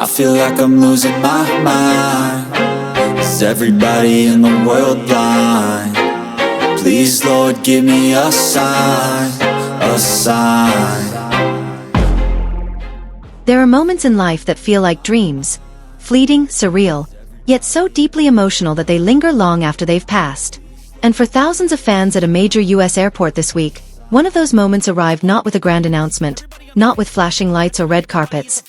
I feel like I'm losing my mind. Is everybody in the world blind? Please, Lord, give me a sign, a sign. There are moments in life that feel like dreams, fleeting, surreal, yet so deeply emotional that they linger long after they've passed. And for thousands of fans at a major US airport this week, one of those moments arrived not with a grand announcement, not with flashing lights or red carpets,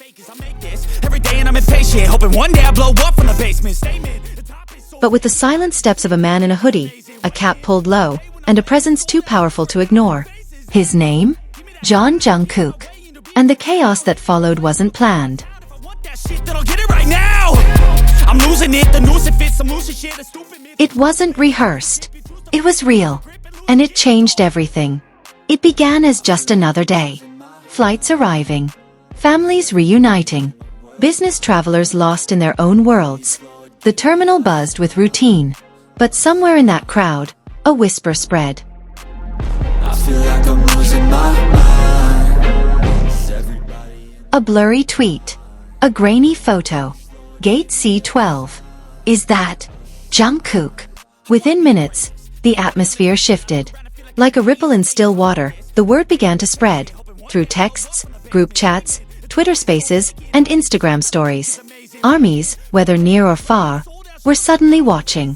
but with the silent steps of a man in a hoodie, a cap pulled low, and a presence too powerful to ignore. His name? Jungkook. And the chaos that followed wasn't planned. It wasn't rehearsed. It was real. And it changed everything. It began as just another day. Flights arriving. Families reuniting. Business travelers lost in their own worlds. The terminal buzzed with routine. But somewhere in that crowd, a whisper spread. I feel like I'm losing my mind. A blurry tweet. A grainy photo. Gate C12. Is that Jungkook? Within minutes, the atmosphere shifted. Like a ripple in still water, the word began to spread. Through texts, group chats, Twitter spaces, and Instagram stories. Armies, whether near or far, were suddenly watching.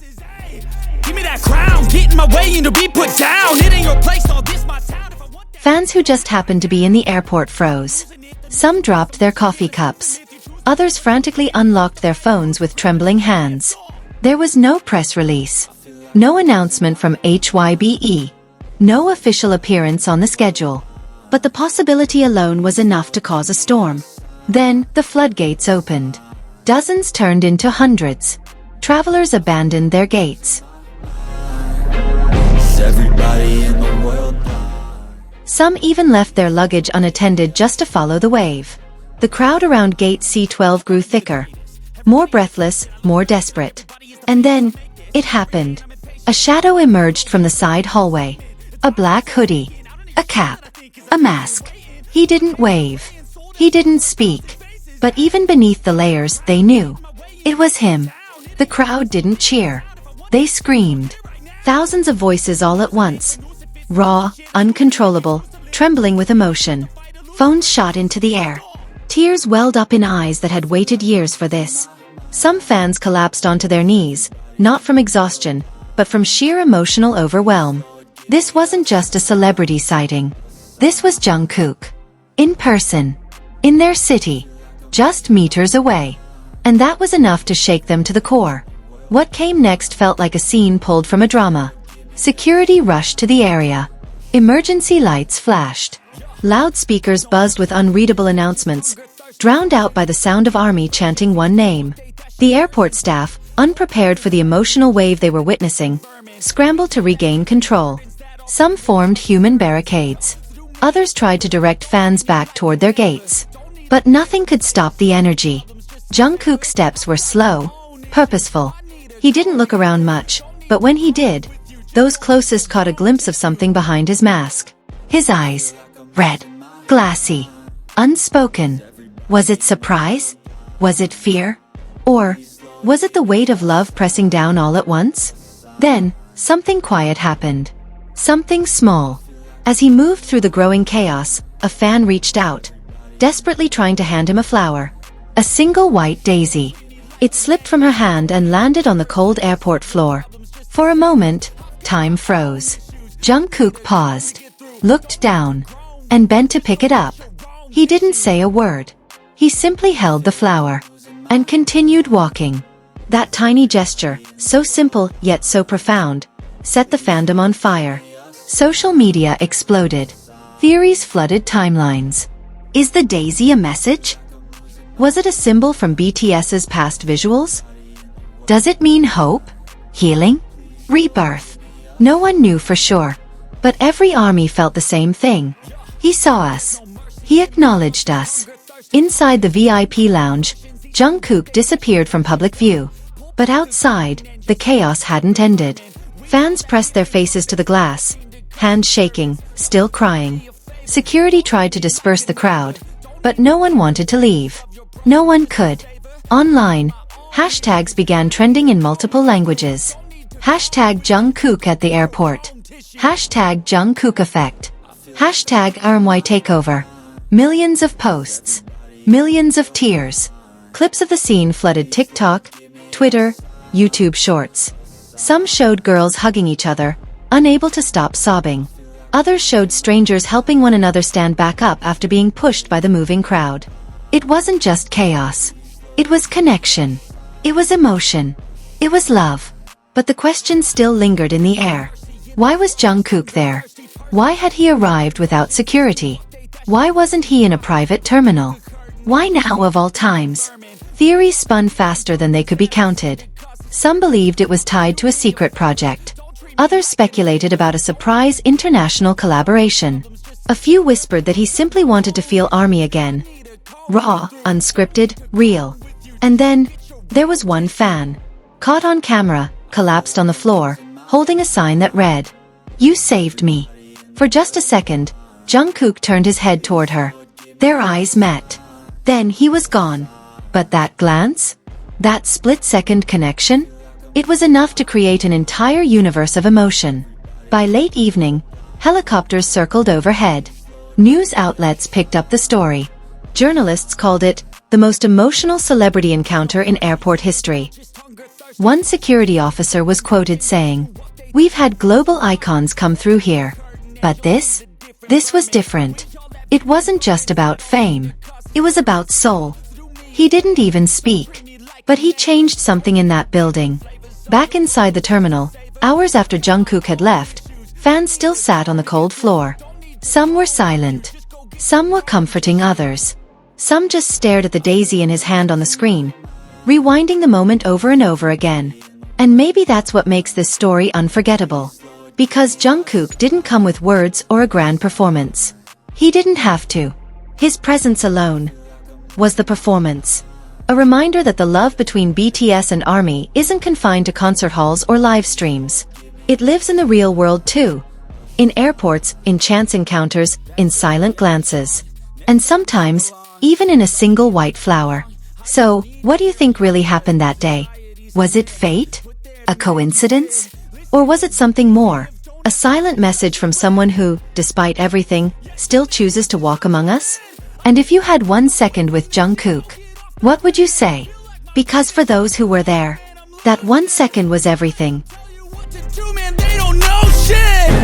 Give me that crown, get in my way and to be put down. It ain't your place, all this my town. Fans who just happened to be in the airport froze. Some dropped their coffee cups. Others frantically unlocked their phones with trembling hands. There was no press release. No announcement from HYBE. No official appearance on the schedule. But the possibility alone was enough to cause a storm. Then, the floodgates opened. Dozens turned into hundreds. Travelers abandoned their gates. Is everybody in the world blind? Some even left their luggage unattended just to follow the wave. The crowd around gate C12 grew thicker. More breathless, more desperate. And then, it happened. A shadow emerged from the side hallway. A black hoodie. A cap. A mask. He didn't wave. He didn't speak. But even beneath the layers, they knew. It was him. The crowd didn't cheer. They screamed. Thousands of voices all at once. Raw, uncontrollable, trembling with emotion. Phones shot into the air. Tears welled up in eyes that had waited years for this. Some fans collapsed onto their knees, not from exhaustion, but from sheer emotional overwhelm. This wasn't just a celebrity sighting. This was Jungkook. In person. In their city. Just meters away. And that was enough to shake them to the core. What came next felt like a scene pulled from a drama. Security rushed to the area. Emergency lights flashed. Loudspeakers buzzed with unreadable announcements, drowned out by the sound of army chanting one name. The airport staff, unprepared for the emotional wave they were witnessing, scrambled to regain control. Some formed human barricades. Others tried to direct fans back toward their gates. But nothing could stop the energy. Jungkook's steps were slow, purposeful. He didn't look around much, but when he did, those closest caught a glimpse of something behind his mask. His eyes. Red. Glassy. Unspoken. Was it surprise? Was it fear? Or was it the weight of love pressing down all at once? Then, something quiet happened. Something small. As he moved through the growing chaos, a fan reached out, desperately trying to hand him a flower. A single white daisy. It slipped from her hand and landed on the cold airport floor. For a moment, time froze. Jungkook paused, looked down, and bent to pick it up. He didn't say a word. He simply held the flower and continued walking. That tiny gesture, so simple yet so profound, set the fandom on fire. Social media exploded. Theories flooded timelines. Is the daisy a message? Was it a symbol from BTS's past visuals? Does it mean hope? Healing? Rebirth? No one knew for sure. But every army felt the same thing. He saw us. He acknowledged us. Inside the VIP lounge, Jungkook disappeared from public view. But outside, the chaos hadn't ended. Fans pressed their faces to the glass, hands shaking, still crying. Security tried to disperse the crowd, But no one wanted to leave. No one could. Online, hashtags began trending in multiple languages. Hashtag Jungkook at the airport. Hashtag Jungkook effect. Hashtag RMY takeover. Millions of posts. Millions of tears. Clips of the scene flooded TikTok, Twitter, YouTube Shorts. Some showed girls hugging each other, unable to stop sobbing. Others showed strangers helping one another stand back up after being pushed by the moving crowd. It wasn't just chaos. It was connection. It was emotion. It was love. But the question still lingered in the air. Why was Jungkook there? Why had he arrived without security? Why wasn't he in a private terminal? Why now of all times? Theories spun faster than they could be counted. Some believed it was tied to a secret project. Others speculated about a surprise international collaboration. A few whispered that he simply wanted to feel ARMY again. Raw, unscripted, real. And then, there was one fan. Caught on camera, collapsed on the floor, holding a sign that read, "You saved me." For just a second, Jungkook turned his head toward her. Their eyes met. Then he was gone. But that glance? That split-second connection? It was enough to create an entire universe of emotion. By late evening, helicopters circled overhead. News outlets picked up the story. Journalists called it the most emotional celebrity encounter in airport history. One security officer was quoted saying, "We've had global icons come through here. But this was different. It wasn't just about fame. It was about soul." He didn't even speak. But he changed something in that building. Back inside the terminal, hours after Jungkook had left, fans still sat on the cold floor. Some were silent. Some were comforting others. Some just stared at the daisy in his hand on the screen, rewinding the moment over and over again. And maybe that's what makes this story unforgettable. Because Jungkook didn't come with words or a grand performance. He didn't have to. His presence alone was the performance. A reminder that the love between BTS and ARMY isn't confined to concert halls or live streams. It lives in the real world too. In airports, in chance encounters, in silent glances. And sometimes, even in a single white flower. So, what do you think really happened that day? Was it fate? A coincidence? Or was it something more? A silent message from someone who, despite everything, still chooses to walk among us? And if you had 1 second with Jungkook, what would you say? Because for those who were there, that 1 second was everything. Man, they don't know shit.